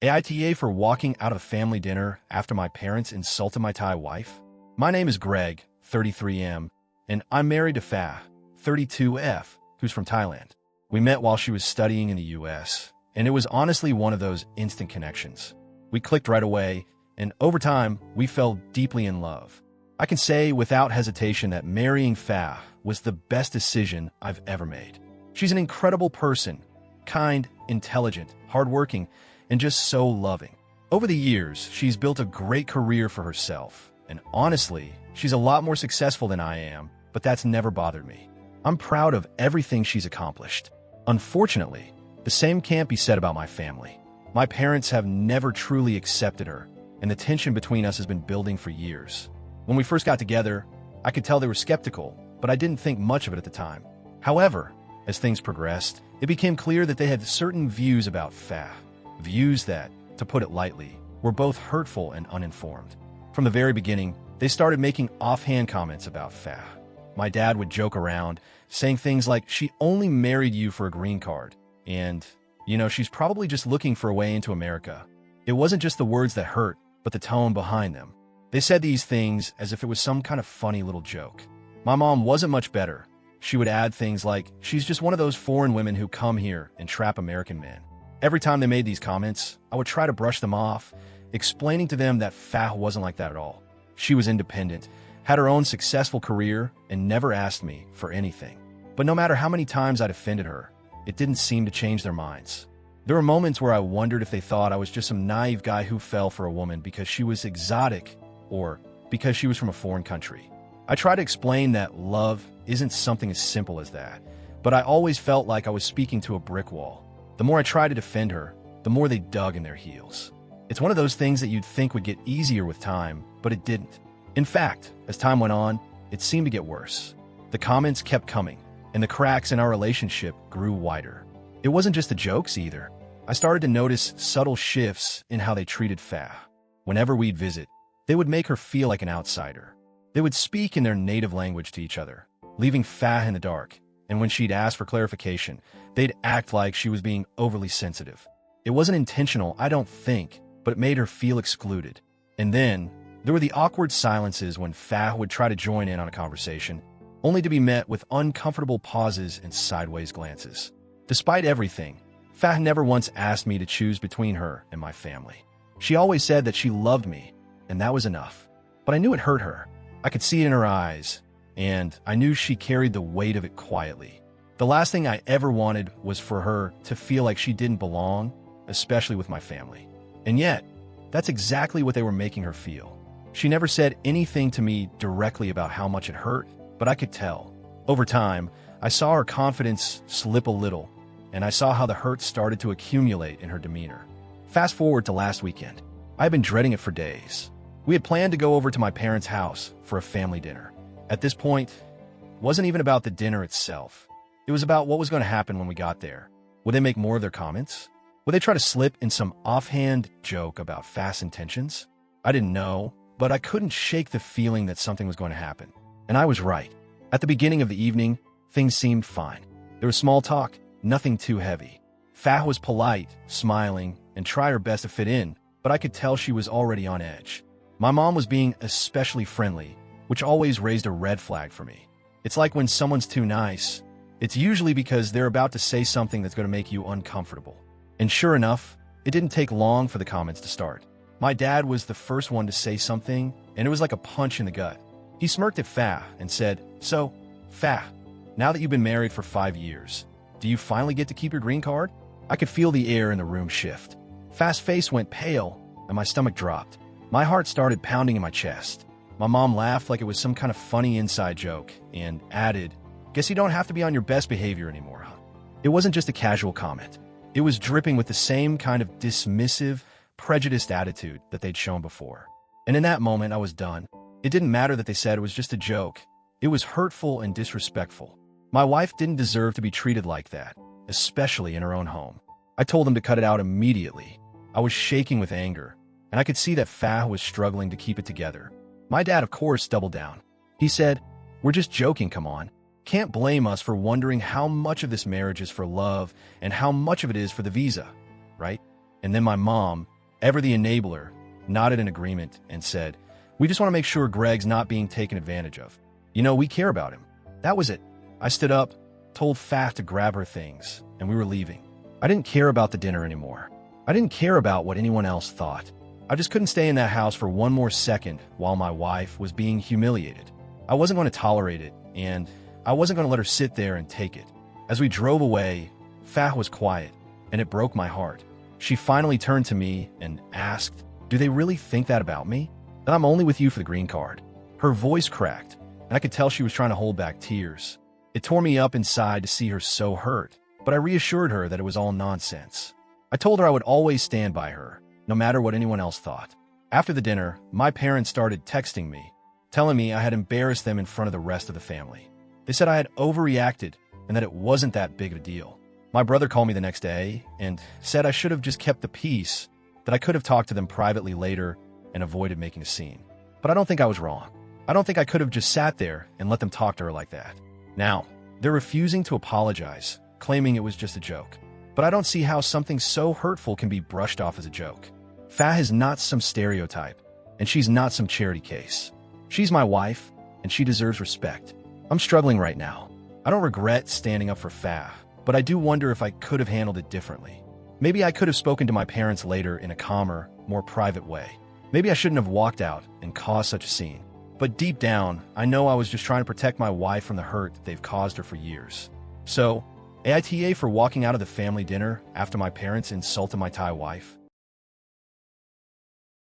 AITA for walking out of a family dinner after my parents insulted my Thai wife? My name is Greg, 33M, and I'm married to Fa, 32F, who's from Thailand. We met while she was studying in the US, and it was honestly one of those instant connections. We clicked right away, and over time, we fell deeply in love. I can say without hesitation that marrying Fa was the best decision I've ever made. She's an incredible person, kind, intelligent, hardworking, and just so loving. Over the years, she's built a great career for herself, and honestly, she's a lot more successful than I am, but that's never bothered me. I'm proud of everything she's accomplished. Unfortunately, the same can't be said about my family. My parents have never truly accepted her, and the tension between us has been building for years. When we first got together, I could tell they were skeptical, but I didn't think much of it at the time. However, as things progressed, it became clear that they had certain views about Fa. Views that, to put it lightly, were both hurtful and uninformed. From the very beginning, they started making offhand comments about Fa. My dad would joke around, saying things like, "She only married you for a green card," and, "she's probably just looking for a way into America." It wasn't just the words that hurt, but the tone behind them. They said these things as if it was some kind of funny little joke. My mom wasn't much better. She would add things like, "She's just one of those foreign women who come here and trap American men." Every time they made these comments, I would try to brush them off, explaining to them that Fa wasn't like that at all. She was independent, had her own successful career, and never asked me for anything. But no matter how many times I defended her, it didn't seem to change their minds. There were moments where I wondered if they thought I was just some naive guy who fell for a woman because she was exotic or because she was from a foreign country. I tried to explain that love isn't something as simple as that, but I always felt like I was speaking to a brick wall. The more I tried to defend her, the more they dug in their heels. It's one of those things that you'd think would get easier with time, but it didn't. In fact, as time went on, it seemed to get worse. The comments kept coming, and the cracks in our relationship grew wider. It wasn't just the jokes either. I started to notice subtle shifts in how they treated Fa. Whenever we'd visit, they would make her feel like an outsider. They would speak in their native language to each other, leaving Fa in the dark, and when she'd ask for clarification, they'd act like she was being overly sensitive. It wasn't intentional, I don't think, but it made her feel excluded. And then, there were the awkward silences when Fa would try to join in on a conversation, only to be met with uncomfortable pauses and sideways glances. Despite everything, Fa never once asked me to choose between her and my family. She always said that she loved me, and that was enough. But I knew it hurt her. I could see it in her eyes, and I knew she carried the weight of it quietly. The last thing I ever wanted was for her to feel like she didn't belong, especially with my family. And yet, that's exactly what they were making her feel. She never said anything to me directly about how much it hurt, but I could tell. Over time, I saw her confidence slip a little, and I saw how the hurt started to accumulate in her demeanor. Fast forward to last weekend. I had been dreading it for days. We had planned to go over to my parents' house for a family dinner. At this point, it wasn't even about the dinner itself. It was about what was going to happen when we got there. Would they make more of their comments? Would they try to slip in some offhand joke about Fa's intentions? I didn't know, but I couldn't shake the feeling that something was going to happen. And I was right. At the beginning of the evening, things seemed fine. There was small talk, nothing too heavy. Fa was polite, smiling, and tried her best to fit in, but I could tell she was already on edge. My mom was being especially friendly, which always raised a red flag for me. It's like when someone's too nice, it's usually because they're about to say something that's going to make you uncomfortable. And sure enough, it didn't take long for the comments to start. My dad was the first one to say something, and it was like a punch in the gut. He smirked at Fa and said, "So, Fa, now that you've been married for 5 years, do you finally get to keep your green card?" I could feel the air in the room shift. Fa's face went pale, and my stomach dropped. My heart started pounding in my chest. My mom laughed like it was some kind of funny inside joke and added, "Guess you don't have to be on your best behavior anymore, huh?" It wasn't just a casual comment. It was dripping with the same kind of dismissive, prejudiced attitude that they'd shown before. And in that moment, I was done. It didn't matter that they said it was just a joke. It was hurtful and disrespectful. My wife didn't deserve to be treated like that, especially in her own home. I told them to cut it out immediately. I was shaking with anger, and I could see that Fa was struggling to keep it together. My dad, of course, doubled down. He said, "We're just joking, come on. Can't blame us for wondering how much of this marriage is for love and how much of it is for the visa, right?" And then my mom, ever the enabler, nodded in agreement and said, "We just want to make sure Greg's not being taken advantage of. You know, we care about him." That was it. I stood up, told Faf to grab her things, and we were leaving. I didn't care about the dinner anymore. I didn't care about what anyone else thought. I just couldn't stay in that house for one more second while my wife was being humiliated. I wasn't going to tolerate it, and I wasn't going to let her sit there and take it. As we drove away, Faf was quiet, and it broke my heart. She finally turned to me and asked, "Do they really think that about me? That I'm only with you for the green card?" Her voice cracked, and I could tell she was trying to hold back tears. It tore me up inside to see her so hurt, but I reassured her that it was all nonsense. I told her I would always stand by her, no matter what anyone else thought. After the dinner, my parents started texting me, telling me I had embarrassed them in front of the rest of the family. They said I had overreacted and that it wasn't that big of a deal. My brother called me the next day and said I should have just kept the peace, that I could have talked to them privately later and avoided making a scene. But I don't think I was wrong. I don't think I could have just sat there and let them talk to her like that. Now, they're refusing to apologize, claiming it was just a joke. But I don't see how something so hurtful can be brushed off as a joke. Fa is not some stereotype, and she's not some charity case. She's my wife, and she deserves respect. I'm struggling right now. I don't regret standing up for Fa, but I do wonder if I could have handled it differently. Maybe I could have spoken to my parents later in a calmer, more private way. Maybe I shouldn't have walked out and caused such a scene. But deep down, I know I was just trying to protect my wife from the hurt they've caused her for years. So, AITA for walking out of the family dinner after my parents insulted my Thai wife.